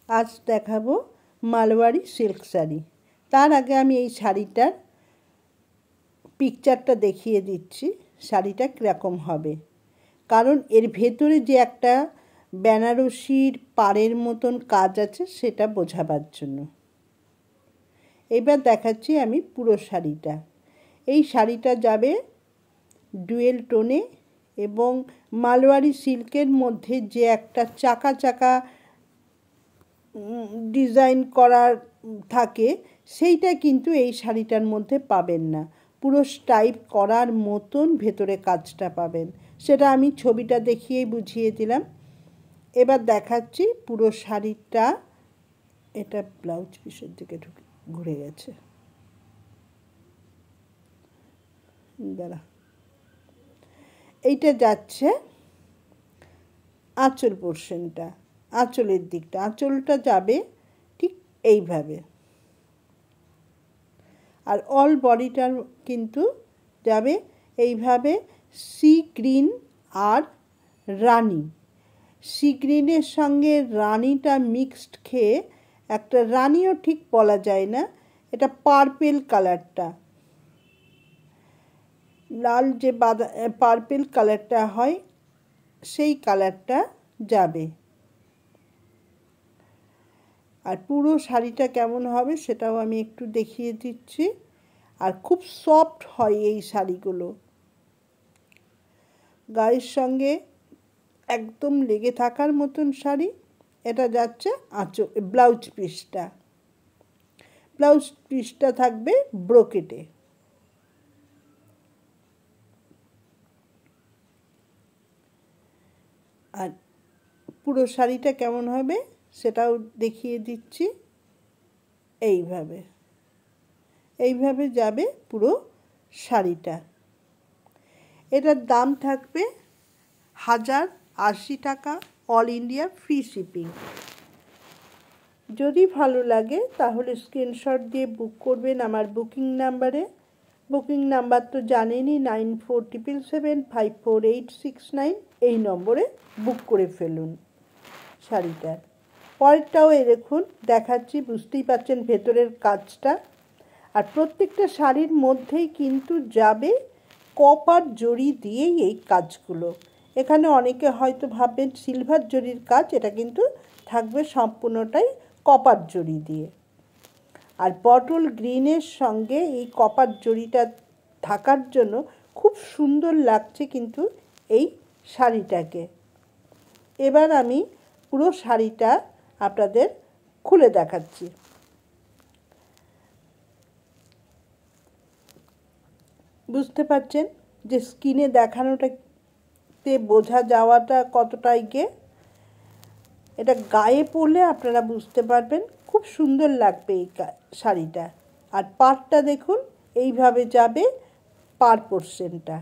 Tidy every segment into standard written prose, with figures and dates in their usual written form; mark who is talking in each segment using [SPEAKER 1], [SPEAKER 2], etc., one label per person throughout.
[SPEAKER 1] আজ দেখাবো মালওয়ারি সিল্ক শাড়ি। তার আগে আমি এই শাড়িটার পিকচারটা দেখিয়ে দিচ্ছি, শাড়িটা কীরকম হবে। কারণ এর ভেতরে যে একটা বেনারসির পাড়ের মতন কাজ আছে সেটা বোঝাবার জন্য। এবার দেখাচ্ছি আমি পুরো শাড়িটা। এই শাড়িটা যাবে ডুয়েল টোনে এবং মালওয়ারি সিল্কের মধ্যে যে একটা চাকা চাকা ডিজাইন করার থাকে সেইটা কিন্তু এই শাড়িটার মধ্যে পাবেন না। পুরো স্টাইপ করার মতন ভেতরে কাজটা পাবেন, সেটা আমি ছবিটা দেখিয়েই বুঝিয়ে দিলাম। এবার দেখাচ্ছি পুরো শাড়িটা। এটা ব্লাউজ পিসের দিকে ঘুরে গেছে, দাঁড়া। এইটা যাচ্ছে আঁচল পোর্শনটা, আঁচলের দিকটা। আঁচলটা যাবে ঠিক এইভাবে, আর অল বডিটার কিন্তু যাবে এইভাবে সি গ্রিন আর রানি। সি গ্রিনের সঙ্গে রানিটা মিক্সড খেয়ে একটা রানিও ঠিক বলা যায় না, এটা পার্পেল কালারটা, লাল যে পার্পেল কালারটা হয় সেই কালারটা যাবে। আর পুরো শাড়িটা কেমন হবে সেটাও আমি একটু দেখিয়ে দিচ্ছি। আর খুব সফট হয় এই শাড়িগুলো, গায়ের সঙ্গে একদম লেগে থাকার মতন শাড়ি। এটা যাচ্ছে ব্লাউজ পিসটা। ব্লাউজ পিসটা থাকবে ব্রোকেটে। আর পুরো শাড়িটা কেমন হবে সেটাও দেখিয়ে দিচ্ছি। এইভাবে যাবে পুরো শাড়িটা। এটার দাম থাকবে 1080 টাকা, অল ইন্ডিয়া ফ্রি শিপিং। যদি ভালো লাগে তাহলে স্ক্রিনশট দিয়ে বুক করবেন আমার বুকিং নাম্বারে। বুকিং নাম্বার তো জানেনই, 9477754869। এই নম্বরে বুক করে ফেলুন শাড়িটার। পরেরটাও দেখুন, দেখাচ্ছি, বুঝতেই পারছেন ভেতরের কাজটা। আর প্রত্যেকটা শাড়ির মধ্যেই কিন্তু যাবে কপার জরি দিয়েই এই কাজগুলো। এখানে অনেকে হয়তো ভাববেন সিলভার জরির কাজ, এটা কিন্তু থাকবে সম্পূর্ণটাই কপার জরি দিয়ে। আর বটল গ্রিনের সঙ্গে এই কপার জরিটা থাকার জন্য খুব সুন্দর লাগছে কিন্তু এই শাড়িটাকে। এবার আমি পুরো শাড়িটা আপনাদের খুলে দেখাচ্ছি। বুঝতে পারছেন যে স্ক্রিনে দেখানোটাতে বোঝা যাওয়াটা কতটাই এটা গায়ে পরলে আপনারা বুঝতে পারবেন, খুব সুন্দর লাগবে এই শাড়িটা। আর পাড়টা দেখুন এইভাবে যাবে, পাড় পোর্শনটা।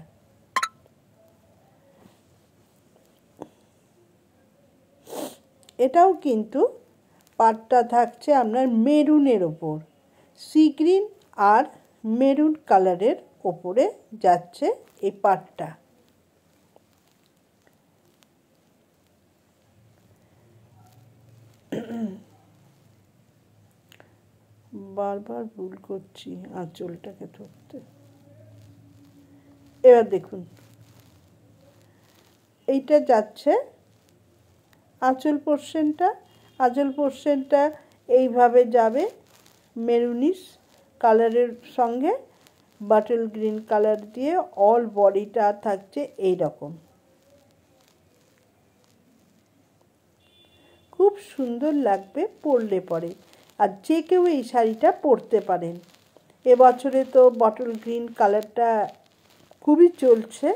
[SPEAKER 1] এটাও কিন্তু পাড়টা থাকছে আপনার মেরুনের ওপর, সি গ্রিন আর মেরুন কালারের ওপরে যাচ্ছে এই পাড়টা। বারবার ভুল করছি আঁচলটাকে ধরতে। এবার দেখুন এইটা যাচ্ছে আঁচল পোর্শনটা। আঁচল পোর্শনটা এইভাবে যাবে মেরুনিশ কালারের সঙ্গে বাটল গ্রিন কালার দিয়ে। অল বডিটা থাকছে এই রকম, খুব সুন্দর লাগবে পরলে পরে। আর যে কেউ এই শাড়িটা পরতে পারেন। এবছরে তো বটল গ্রিন কালারটা খুবই চলছে।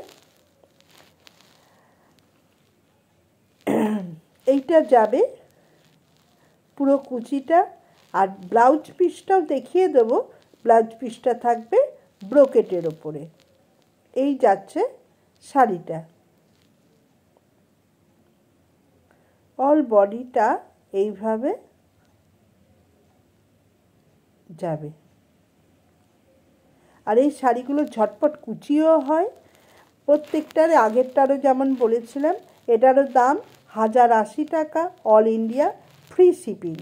[SPEAKER 1] এইটা যাবে পুরো কুচিটা। আর ব্লাউজ পিসটাও দেখিয়ে দেবো। ব্লাউজ পিসটা থাকবে ব্রোকেটের ওপরে। এই যাচ্ছে শাড়িটা। অল বডিটা এইভাবে যাবে। আর এই শাড়িগুলো ঝটপট কুচিও হয় প্রত্যেকটার। আগেরটারও যেমন বলেছিলাম, এটারও দাম 1080 টাকা, অল ইন্ডিয়া ফ্রি শিপিং।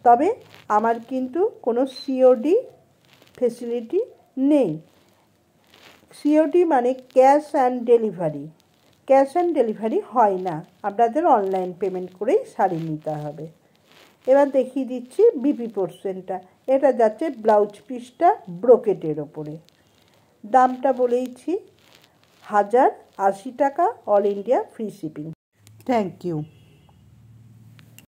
[SPEAKER 1] তবে আমার কিন্তু কোনো সিওডি ফেসিলিটি নেই। সিওডি মানে cash and delivery. Cash and delivery হয় না, আপনাদের অনলাইন পেমেন্ট করেই শাড়ি নিতে হবে। এবার দেখিয়ে দিচ্ছি বিপি পোর্শনটা। এটা যাচ্ছে ব্লাউজ পিসটা ব্রোকেটের ওপরে। দামটা বলেইছি 1080 টাকা, all India free shipping. Thank you.